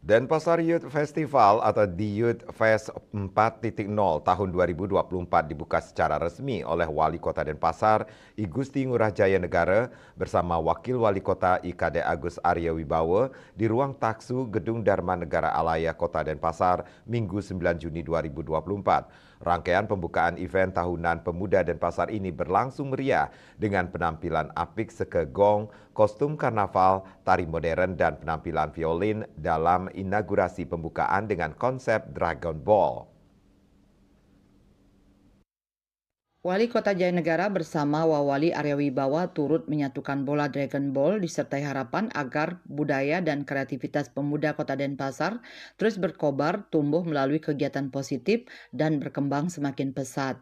Denpasar Youth Festival atau The Youth Fest 4.0 tahun 2024 dibuka secara resmi oleh Wali Kota Denpasar, I Gusti Ngurah Jaya Negara bersama Wakil Wali Kota IKD Agus Arya Wibowo di ruang taksu Gedung Dharma Negara Alaya Kota Denpasar, Minggu 9 Juni 2024. Rangkaian pembukaan event tahunan Pemuda Denpasar ini berlangsung meriah dengan penampilan apik sekegong, kostum karnaval, tari modern, dan penampilan violin dalam inaugurasi pembukaan dengan konsep Dragon Ball. Wali Kota Jayanegara bersama Wawali Arya Wibowo turut menyatukan bola Dragon Ball disertai harapan agar budaya dan kreativitas pemuda Kota Denpasar terus berkobar, tumbuh melalui kegiatan positif dan berkembang semakin pesat.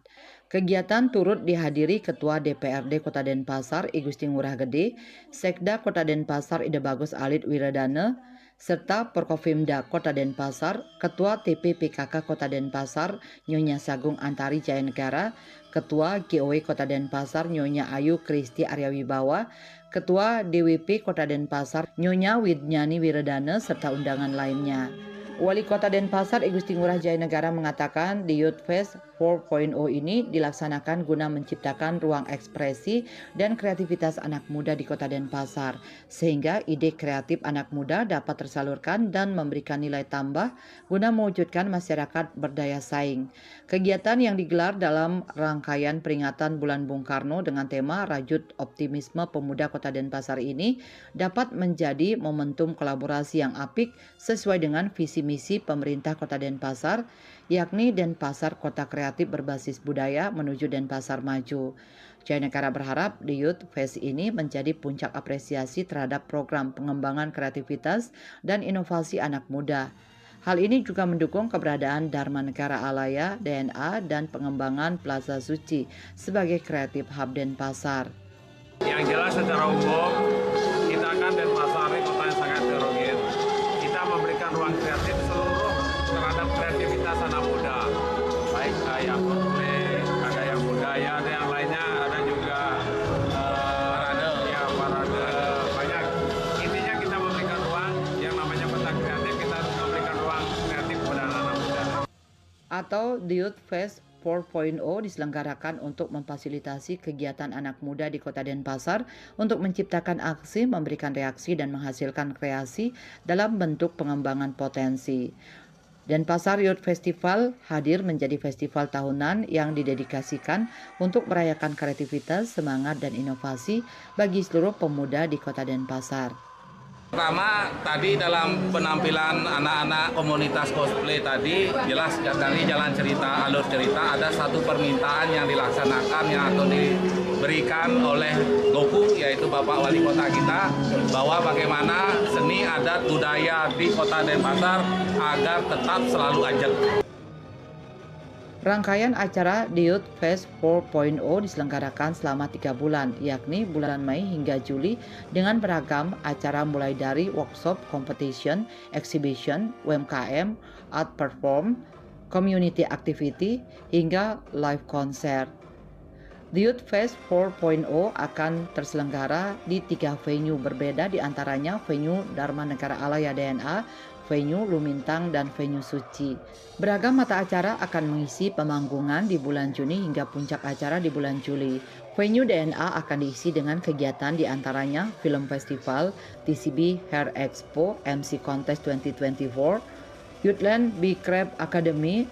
Kegiatan turut dihadiri Ketua DPRD Kota Denpasar I Gusti Ngurah Gede, Sekda Kota Denpasar Ide Bagus Alit Wiradana, serta Porkopimda Kota Denpasar, Ketua TPPKK Kota Denpasar Nyonya Sagung Antari Jayanegara, Ketua GOW Kota Denpasar Nyonya Ayu Kristi Arya Wibowo, Ketua DWP Kota Denpasar Nyonya Widnyani Wiradana, serta undangan lainnya. Wali Kota Denpasar I Gusti Ngurah Jaya Negara mengatakan The Youth Fest 4.0 ini dilaksanakan guna menciptakan ruang ekspresi dan kreativitas anak muda di Kota Denpasar, sehingga ide kreatif anak muda dapat tersalurkan dan memberikan nilai tambah guna mewujudkan masyarakat berdaya saing. Kegiatan yang digelar dalam rangkaian peringatan Bulan Bung Karno dengan tema Rajut Optimisme Pemuda Kota Denpasar ini dapat menjadi momentum kolaborasi yang apik sesuai dengan visi misi pemerintah Kota Denpasar, yakni Denpasar Kota Kreatif Berbasis Budaya menuju Denpasar Maju. Jayanegara berharap The Youth Fest ini menjadi puncak apresiasi terhadap program pengembangan kreativitas dan inovasi anak muda. Hal ini juga mendukung keberadaan Dharma Negara Alaya, DNA, dan pengembangan Plaza Suci sebagai kreatif hub Denpasar. Yang jelas secara umum, kita kan Denpasar ini kota yang sangat heterogen. Kita memberikan ruang kreatif seluruh terhadap kreativitas anak muda, baik yang cosplay, ada yang budaya, ada yang lainnya, ada juga parade, banyak. Intinya kita memberikan ruang yang namanya peta kreatif, kita memberikan ruang kreatif kepada anak muda. Atau The Youth Fest 4.0 diselenggarakan untuk memfasilitasi kegiatan anak muda di Kota Denpasar untuk menciptakan aksi, memberikan reaksi, dan menghasilkan kreasi dalam bentuk pengembangan potensi. Denpasar Youth Festival hadir menjadi festival tahunan yang didedikasikan untuk merayakan kreativitas, semangat, dan inovasi bagi seluruh pemuda di Kota Denpasar. Pertama, tadi dalam penampilan anak-anak komunitas cosplay tadi, jelas dari jalan cerita, alur cerita, ada satu permintaan yang dilaksanakan yang atau diberikan oleh Goku, yaitu Bapak Wali Kota kita, bahwa bagaimana seni adat budaya di Kota Denpasar agar tetap selalu ajak. Rangkaian acara The Youth Fest 4.0 diselenggarakan selama 3 bulan, yakni bulan Mei hingga Juli, dengan beragam acara mulai dari workshop, competition, exhibition, UMKM, art perform, community activity, hingga live konser. The Youth Fest 4.0 akan terselenggara di 3 venue berbeda, diantaranya venue Dharma Negara Alaya DNA, venue Lumintang, dan venue Suci. Beragam mata acara akan mengisi pemanggungan di bulan Juni hingga puncak acara di bulan Juli. Venue DNA akan diisi dengan kegiatan diantaranya film festival, TCB Hair Expo, MC Contest 2024, Youthland Big Crab Academy,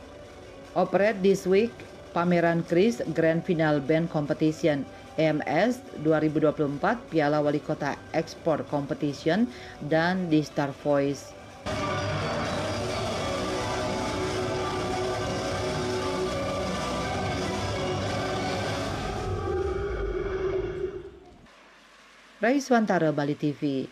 Operate This Week, pameran Kris, Grand Final Band Competition, EMS 2024, Piala Wali Kota Ekspor Competition, dan di Star Voice. Raiswantara, Bali TV.